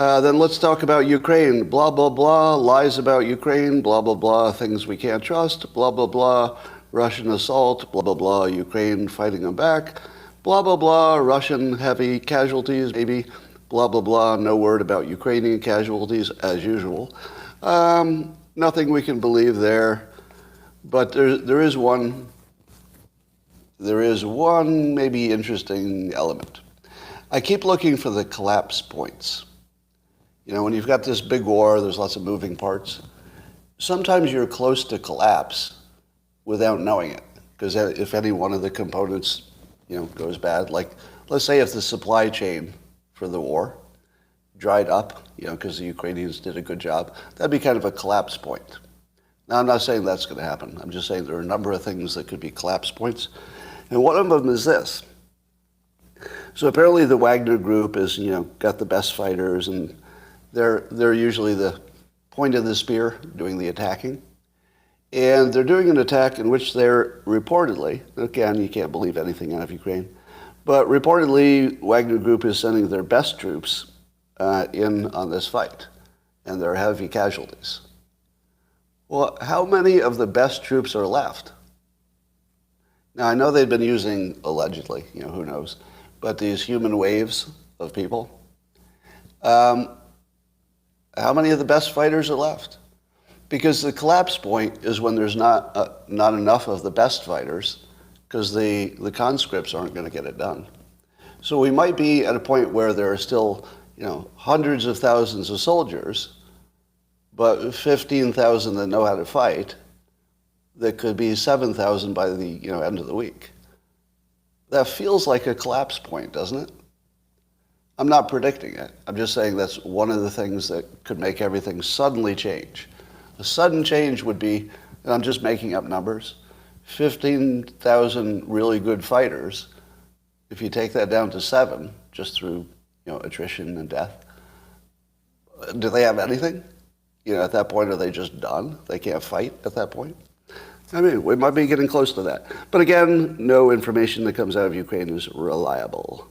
Then let's talk about Ukraine. Blah, blah, blah. Lies about Ukraine. Blah, blah, blah. Things we can't trust. Blah, blah, blah. Russian assault. Blah, blah, blah. Ukraine fighting them back. Blah, blah, blah. Russian heavy casualties, maybe. Blah, blah, blah. No word about Ukrainian casualties, as usual. Nothing we can believe there. But there is one maybe interesting element. I keep looking for the collapse points. You know, when you've got this big war, there's lots of moving parts. Sometimes you're close to collapse without knowing it. Because if any one of the components, goes bad, like let's say if the supply chain for the war dried up, because the Ukrainians did a good job, that'd be kind of a collapse point. Now, I'm not saying that's going to happen. I'm just saying there are a number of things that could be collapse points. And one of them is this. So apparently the Wagner group is, got the best fighters, and they're usually the point of the spear doing the attacking. And they're doing an attack in which they're reportedly, again, you can't believe anything out of Ukraine, but reportedly Wagner group is sending their best troops in on this fight, and there are heavy casualties. Well, how many of the best troops are left? Now, I know they've been using, allegedly, who knows, but these human waves of people. How many of the best fighters are left? Because the collapse point is when there's not enough of the best fighters, because the conscripts aren't going to get it done. So we might be at a point where there are still, hundreds of thousands of soldiers, but 15,000 that know how to fight. That could be 7,000 by the end of the week. That feels like a collapse point, doesn't it? I'm not predicting it. I'm just saying that's one of the things that could make everything suddenly change. A sudden change would be, and I'm just making up numbers, 15,000 really good fighters. If you take that down to 7, just through attrition and death, do they have anything? At that point, are they just done? They can't fight at that point? I mean, we might be getting close to that. But again, no information that comes out of Ukraine is reliable.